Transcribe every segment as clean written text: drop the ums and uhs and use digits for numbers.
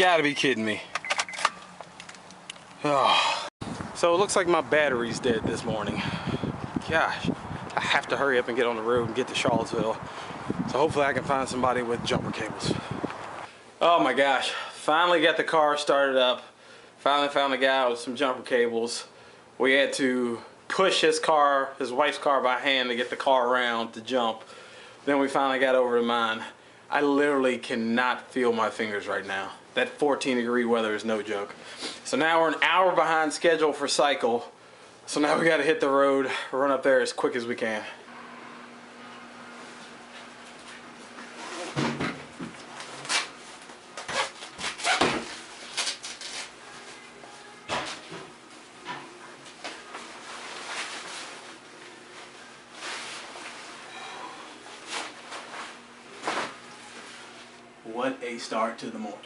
gotta be kidding me. Oh. So it looks like my battery's dead this morning. Gosh, I have to hurry up and get on the road and get to Charlottesville. So hopefully I can find somebody with jumper cables. Oh my gosh, finally got the car started up. Finally found a guy with some jumper cables. We had to push his wife's car by hand to get the car around to jump. Then we finally got over to mine. I literally cannot feel my fingers right now. That 14-degree weather is no joke. So now we're an hour behind schedule for cycle. So now we gotta hit the road, run up there as quick as we can. What a start to the morning.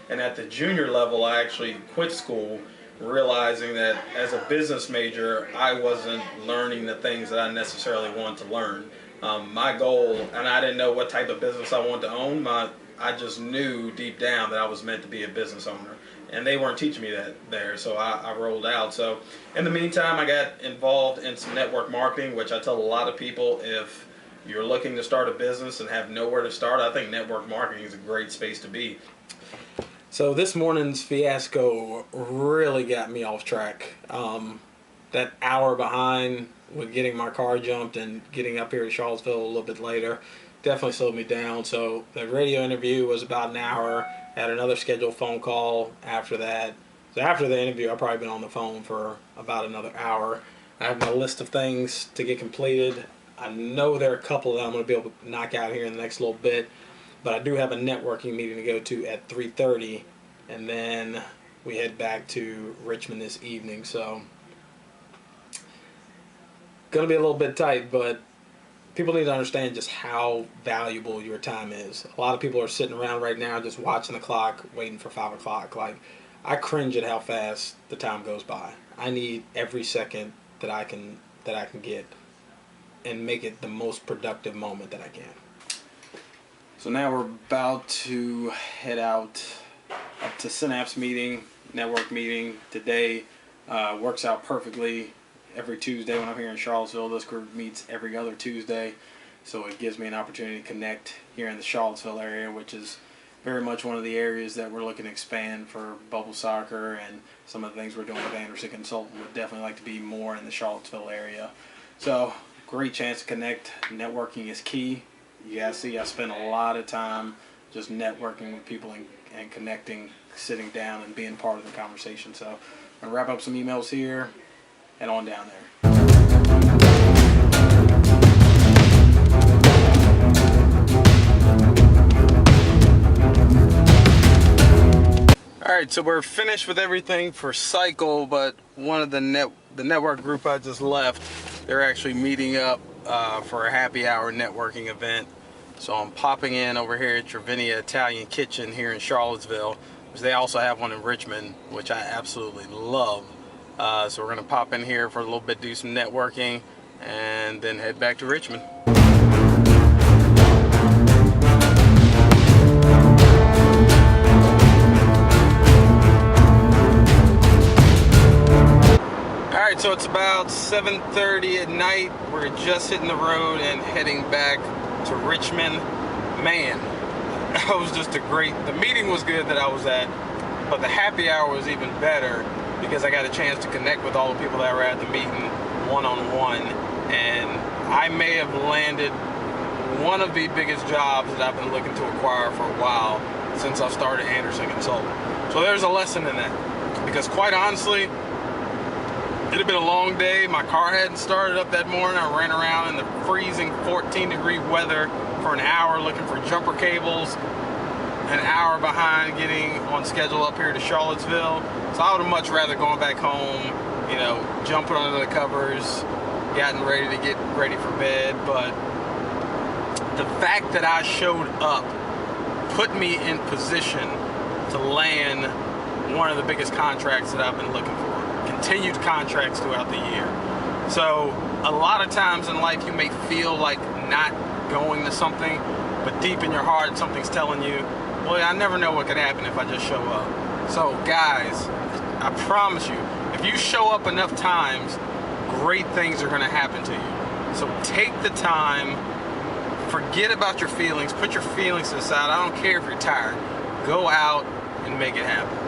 And at the junior level, I actually quit school, realizing that as a business major, I wasn't learning the things that I necessarily wanted to learn. My goal, and I didn't know what type of business I wanted to own, I just knew deep down that I was meant to be a business owner. And they weren't teaching me that there, so I rolled out. So in the meantime, I got involved in some network marketing, which I tell a lot of people, if you're looking to start a business and have nowhere to start, I think network marketing is a great space to be. So this morning's fiasco really got me off track. That hour behind with getting my car jumped and getting up here to Charlottesville a little bit later definitely slowed me down. So the radio interview was about an hour. Had another scheduled phone call after that. So after the interview, I've probably been on the phone for about another hour. I have my list of things to get completed. I know there are a couple that I'm going to be able to knock out here in the next little bit. But I do have a networking meeting to go to at 3:30, and then we head back to Richmond this evening. So, gonna be a little bit tight, but people need to understand just how valuable your time is. A lot of people are sitting around right now just watching the clock, waiting for 5 o'clock. Like, I cringe at how fast the time goes by. I need every second that I can get, and make it the most productive moment that I can. So now we're about to head out up to Synapse meeting, network meeting today. Works out perfectly every Tuesday when I'm here in Charlottesville. This group meets every other Tuesday, so it gives me an opportunity to connect here in the Charlottesville area, which is very much one of the areas that we're looking to expand for bubble soccer, and some of the things we're doing with Anderson Consulting would definitely like to be more in the Charlottesville area. So great chance to connect. Networking is key. You guys see I spend a lot of time just networking with people and connecting, sitting down and being part of the conversation. So I'm going to wrap up some emails here and on down there. Alright, so we're finished with everything for cycle, but one of the network group I just left, they're actually meeting up for a happy hour networking event. So I'm popping in over here at Travinia Italian Kitchen here in Charlottesville, which they also have one in Richmond, which I absolutely love. So we're going to pop in here for a little bit, do some networking, and then head back to Richmond. Alright, so it's about 7:30 at night. We're just hitting the road and heading back to Richmond. Man, that was just the meeting was good that I was at, but the happy hour was even better because I got a chance to connect with all the people that were at the meeting one-on-one, and I may have landed one of the biggest jobs that I've been looking to acquire for a while since I started Anderson Consulting. So there's a lesson in that, because quite honestly, it had been a long day. My car hadn't started up that morning. I ran around in the freezing 14-degree weather for an hour looking for jumper cables, an hour behind getting on schedule up here to Charlottesville. So I would have much rather gone back home, you know, jumping under the covers, gotten ready to get ready for bed. But the fact that I showed up put me in position to land one of the biggest contracts that I've been looking for. Continued contracts throughout the year. So a lot of times in life you may feel like not going to something, but deep in your heart something's telling you, well, I never know what could happen if I just show up. So guys, I promise you, if you show up enough times, great things are going to happen to you. So take the time, forget about your feelings, put your feelings to the side. I don't care if you're tired. Go out and make it happen.